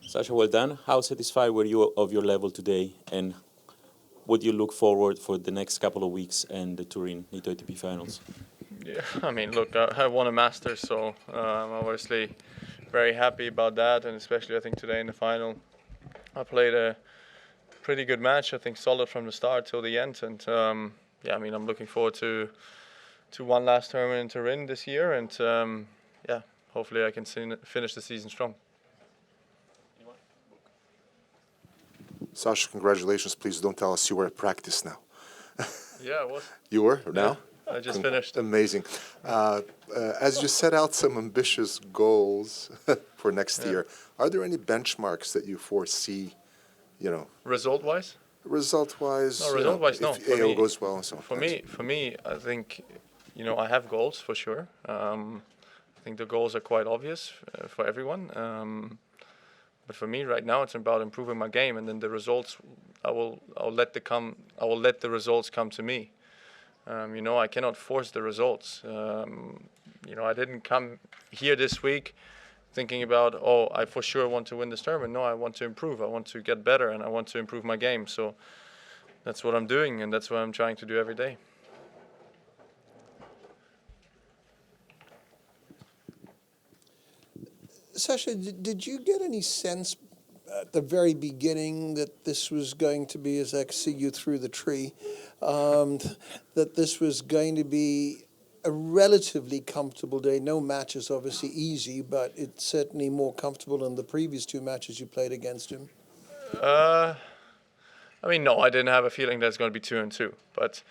Sasha, well done. How satisfied were you of your level today, and what do you look forward for the next couple of weeks and the Turin NATO ATP Finals? Yeah, I mean, look, I won a Masters, so I'm obviously very happy about that, and especially I think today in the final, I played a pretty good match. I think solid from the start till the end, and yeah, I mean, I'm looking forward to one last tournament in Turin this year, and yeah, hopefully I can finish the season strong. Sasha, congratulations. Please don't tell us you were at practice now. Yeah, it was. You were now? I just finished. Amazing. As you set out some ambitious goals for next year, are there any benchmarks that you foresee, Result-wise? Result-wise? No, result-wise, no. If AO goes well and so on. For me, I think, I have goals for sure. I think the goals are quite obvious for everyone. But for me right now, it's about improving my game, and then the results, I'll let the results come to me. I cannot force the results. I didn't come here this week thinking about, I for sure want to win this tournament. No, I want to improve. I want to get better, and I want to improve my game. So that's what I'm doing, and that's what I'm trying to do every day. Sasha, did you get any sense at the very beginning that this was going to be, as I see you through the tree, that this was going to be a relatively comfortable day? No match is obviously easy, but it's certainly more comfortable than the previous two matches you played against him. No, I didn't have a feeling that it's going to be 2-2. But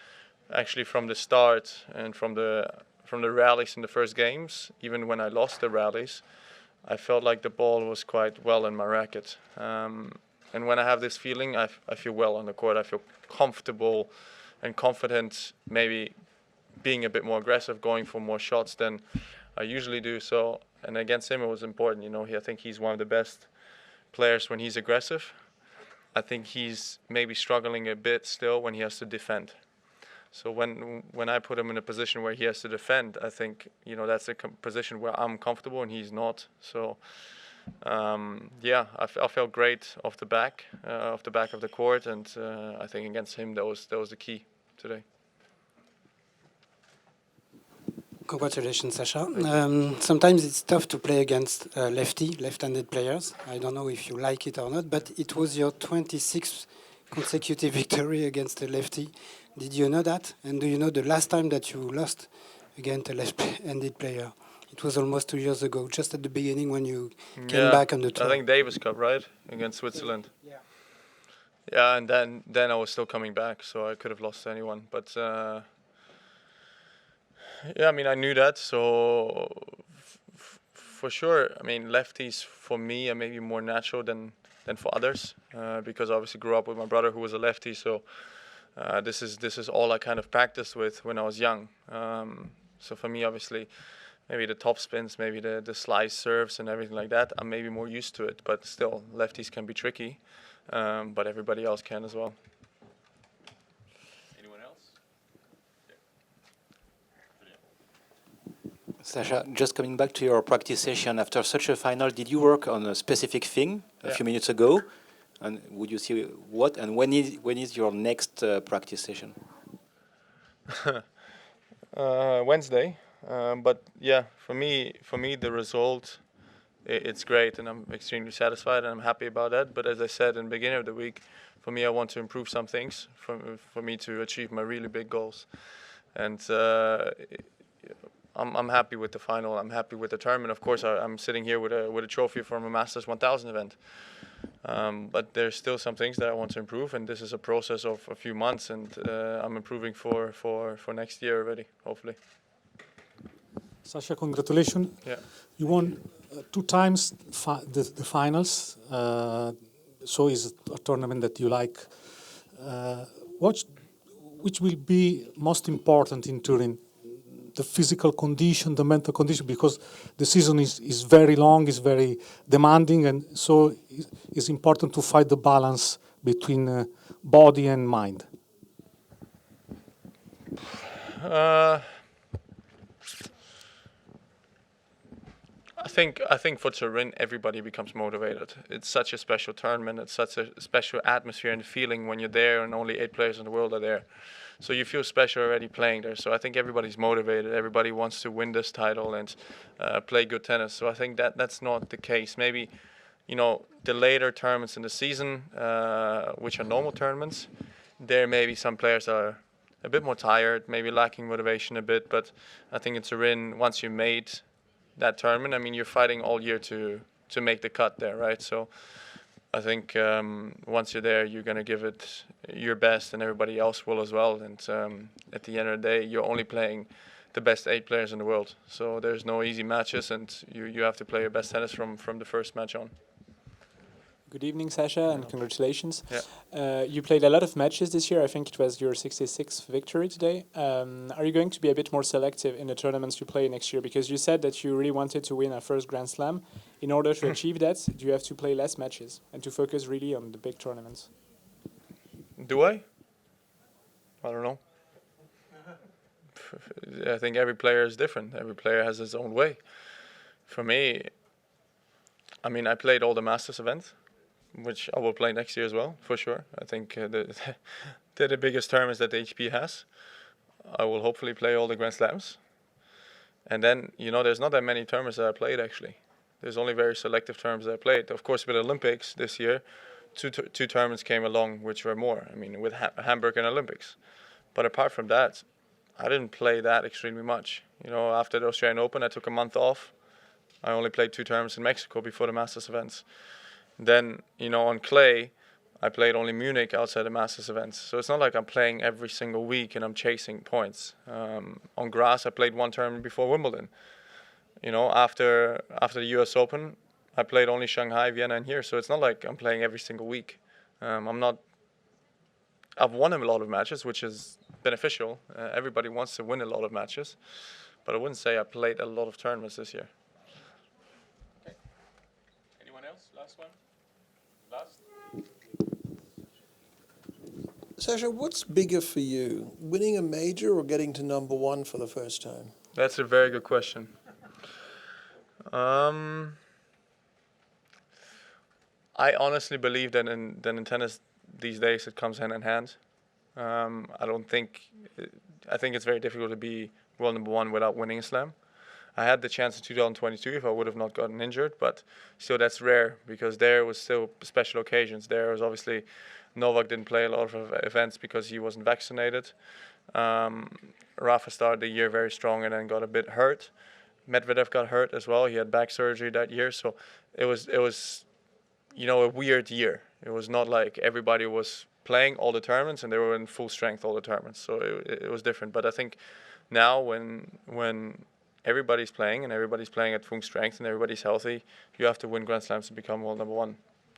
actually, from the start and from the rallies in the first games, even when I lost the rallies, I felt like the ball was quite well in my racket. And when I have this feeling, I feel well on the court. I feel comfortable and confident, maybe being a bit more aggressive, going for more shots than I usually do. So, and against him, it was important. I think he's one of the best players when he's aggressive. I think he's maybe struggling a bit still when he has to defend. So when I put him in a position where he has to defend, I think that's a position where I'm comfortable and he's not. So I felt great off the back of the court, and I think against him that was the key today. Congratulations, Sasha. Sometimes it's tough to play against left-handed players. I don't know if you like it or not, but it was your 26th consecutive victory against a lefty. Did you know that? And do you know the last time that you lost against a left-handed player? It was almost 2 years ago, just at the beginning when you came back on the tour. I think Davis Cup, right? Against Switzerland. Yeah. Yeah, and then I was still coming back, so I could have lost to anyone. But I knew that. So for sure, lefties for me are maybe more natural than for others, because I obviously grew up with my brother who was a lefty. So this is all I kind of practiced with when I was young. So for me, obviously, maybe the top spins, maybe the slice serves and everything like that, I'm maybe more used to it. But still, lefties can be tricky, but everybody else can as well. Anyone else? Sasha, just coming back to your practice session after such a final, did you work on a specific thing a few minutes ago? And would you see what? And when is your next practice session? Wednesday. But yeah, for me the result, it's great, and I'm extremely satisfied, and I'm happy about that. But as I said in the beginning of the week, for me, I want to improve some things for me to achieve my really big goals. And I'm happy with the final. I'm happy with the tournament. Of course, I'm sitting here with a trophy from a Masters 1000 event. But there's still some things that I want to improve, and this is a process of a few months, and I'm improving for next year already, hopefully. Sasha, congratulations. Yeah. You won 2 times the finals, so it's a tournament that you like. Which will be most important in Turin? The physical condition, the mental condition, because the season is very long, is very demanding, and so it's important to find the balance between body and mind. I think for Turin, everybody becomes motivated. It's such a special tournament. It's such a special atmosphere and feeling when you're there, and only 8 players in the world are there. So you feel special already playing there. So I think everybody's motivated. Everybody wants to win this title and play good tennis. So I think that's not the case. Maybe, the later tournaments in the season, which are normal tournaments, there maybe some players are a bit more tired, maybe lacking motivation a bit. But I think in Turin, once you made that tournament, I mean, you're fighting all year to make the cut there, right? So I think once you're there, you're going to give it your best, and everybody else will as well. And at the end of the day, you're only playing the best 8 players in the world. So there's no easy matches, and you have to play your best tennis from the first match on. Good evening, Sasha, and congratulations. Yeah. You played a lot of matches this year. I think it was your 66th victory today. Are you going to be a bit more selective in the tournaments you play next year? Because you said that you really wanted to win a first Grand Slam. In order to achieve that, do you have to play less matches and to focus really on the big tournaments? Do I? I don't know. I think every player is different. Every player has his own way. For me, I mean, I played all the Masters events, which I will play next year as well, for sure. I think they're the biggest tournaments that the ATP has. I will hopefully play all the Grand Slams. And then, there's not that many tournaments that I played, actually. There's only very selective tournaments that I played. Of course, with Olympics this year, two tournaments came along, which were more. I mean, with Hamburg and Olympics. But apart from that, I didn't play that extremely much. After the Australian Open, I took a month off. I only played 2 tournaments in Mexico before the Masters events. Then, on clay, I played only Munich outside the Masters events. So it's not like I'm playing every single week and I'm chasing points. On grass, I played 1 tournament before Wimbledon. After the US Open, I played only Shanghai, Vienna, and here. So it's not like I'm playing every single week. I've won a lot of matches, which is beneficial. Everybody wants to win a lot of matches. But I wouldn't say I played a lot of tournaments this year. Okay. Anyone else? Last one? Last? Sasha, what's bigger for you, winning a major or getting to number 1 for the first time? That's a very good question. I honestly believe that in tennis these days it comes hand in hand. I think it's very difficult to be world number 1 without winning a slam. I had the chance in 2022 if I would have not gotten injured, but still that's rare because there was still special occasions. There was obviously Novak didn't play a lot of events because he wasn't vaccinated. Rafa started the year very strong and then got a bit hurt. Medvedev got hurt as well. He had back surgery that year, so it was a weird year. It was not like everybody was playing all the tournaments and they were in full strength all the tournaments. So it was different. But I think now when everybody's playing and everybody's playing at full strength and everybody's healthy, you have to win Grand Slams to become world number 1.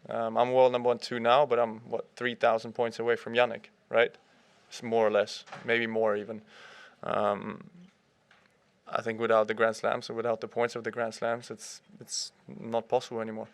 I'm world number 1 too now, but I'm 3,000 points away from Yannick, right? It's more or less, maybe more even. I think without the Grand Slams or without the points of the Grand Slams, it's not possible anymore.